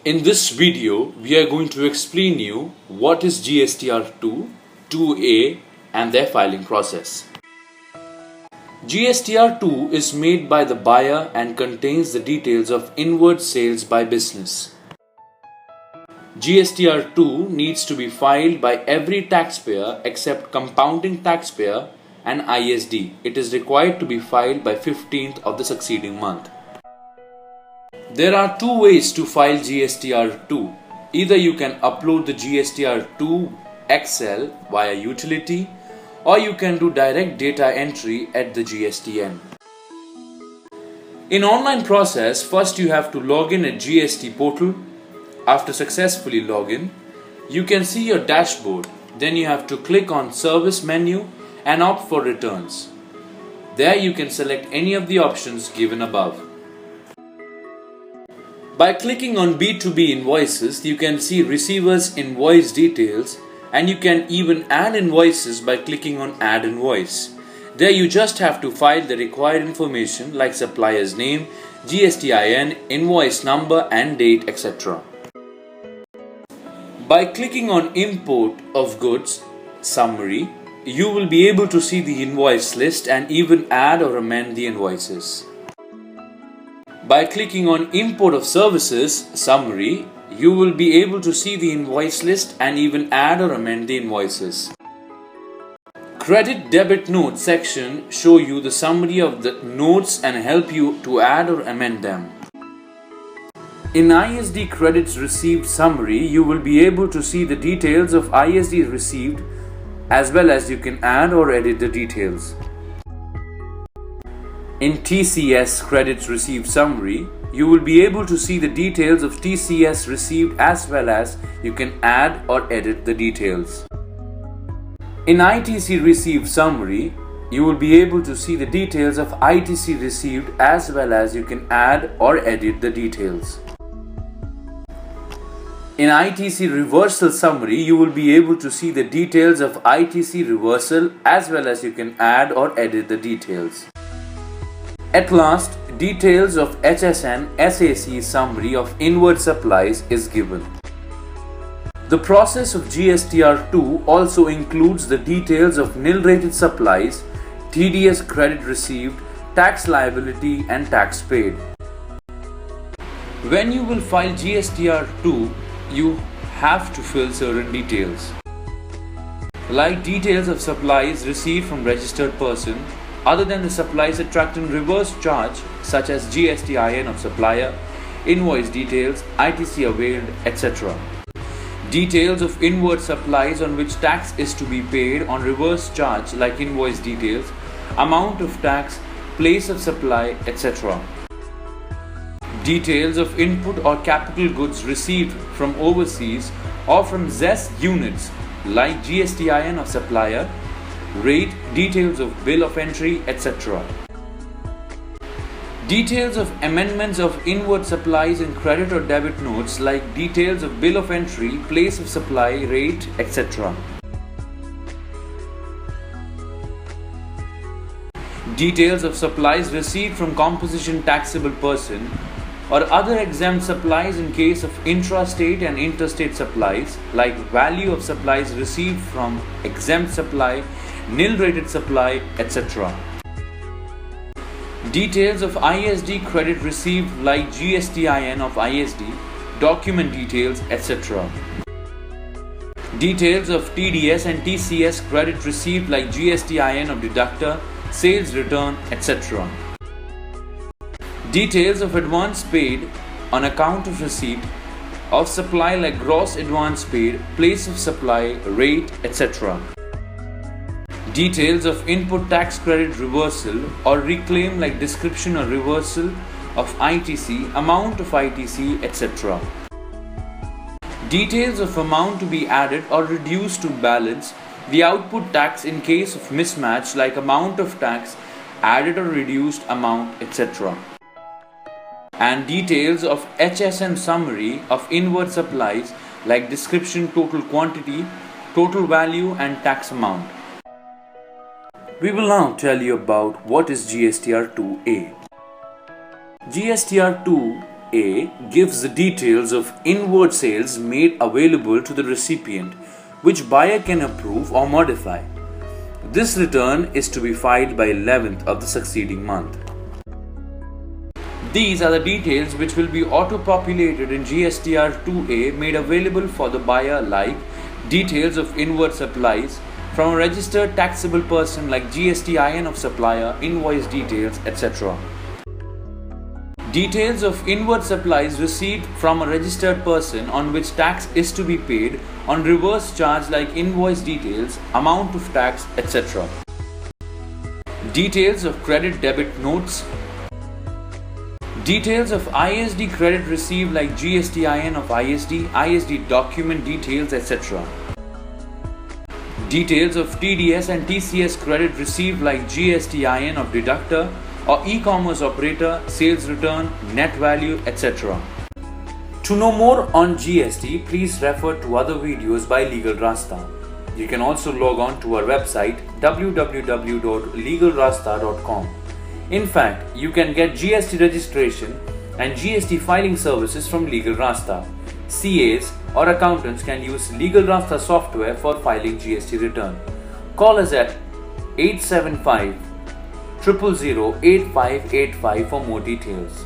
In this video, we are going to explain you what is GSTR2, 2A and their filing process. GSTR2 is made by the buyer and contains the details of inward sales by business. GSTR2 needs to be filed by every taxpayer except compounding taxpayer and ISD. It is required to be filed by 15th of the succeeding month. There are two ways to file GSTR2. Either you can upload the GSTR2 Excel via utility, or you can do direct data entry at the GSTN. In online process, first you have to log in at GST portal. After successfully login, you can see your dashboard. Then you have to click on service menu and opt for returns. There you can select any of the options given above. By clicking on B2B invoices, you can see receiver's invoice details, and you can even add invoices by clicking on add invoice. There you just have to file the required information like supplier's name, GSTIN, invoice number and date, etc. By clicking on import of goods summary, you will be able to see the invoice list and even add or amend the invoices. By clicking on import of services summary, you will be able to see the invoice list and even add or amend the invoices. Credit debit note section show you the summary of the notes and help you to add or amend them. In ISD credits received summary, you will be able to see the details of ISD received, as well as you can add or edit the details. In TCS credits received summary, you will be able to see the details of TCS received, as well as you can add or edit the details. In ITC received summary, you will be able to see the details of ITC received, as well as you can add or edit the details. In ITC reversal summary, you will be able to see the details of ITC reversal, as well as you can add or edit the details. At last, details of HSN SAC summary of inward supplies is given. The process of GSTR2 also includes the details of nil rated supplies, TDS credit received, tax liability and tax paid. When you will file GSTR2, you have to fill certain details, like details of supplies received from registered person other than the supplies attracting reverse charge, such as GSTIN of supplier, invoice details, ITC availed, etc. Details of inward supplies on which tax is to be paid on reverse charge, like invoice details, amount of tax, place of supply, etc. Details of input or capital goods received from overseas or from ZES units, like GSTIN of supplier, rate, details of bill of entry, etc. Details of amendments of inward supplies in credit or debit notes, like details of bill of entry, place of supply, rate, etc. Details of supplies received from composition taxable person or other exempt supplies in case of intrastate and interstate supplies, like value of supplies received from exempt supply, nil rated supply, etc. Details of ISD credit received, like GSTIN of ISD, document details, etc. Details of TDS and TCS credit received, like GSTIN of deductor, sales return, etc. Details of advance paid on account of receipt of supply, like gross advance paid, place of supply, rate, etc. Details of input tax credit reversal or reclaim, like description or reversal of ITC, amount of ITC, etc. Details of amount to be added or reduced to balance the output tax in case of mismatch, like amount of tax, added or reduced amount, etc. And details of HSN summary of inward supplies, like description, total quantity, total value and tax amount. We will now tell you about what is GSTR2A. GSTR2 2A gives the details of inward sales made available to the recipient, which buyer can approve or modify. This return is to be filed by 11th of the succeeding month. These are the details which will be auto-populated in GSTR 2A made available for the buyer, like details of inward supplies from a registered taxable person like GSTIN of supplier, invoice details, etc. Details of inward supplies received from a registered person on which tax is to be paid on reverse charge like invoice details, amount of tax, etc. Details of credit debit notes. Details of ISD credit received like GSTIN of ISD, ISD document details, etc. Details of TDS and TCS credit received like GSTIN of deductor or e-commerce operator, sales return, net value, etc. To know more on GST, please refer to other videos by Legal Rasta. You can also log on to our website www.legalrasta.com. In fact, you can get GST registration and GST filing services from Legal Rasta. CAs or accountants can use Legal Rasta software for filing GST return. Call us at 875 000 8585 for more details.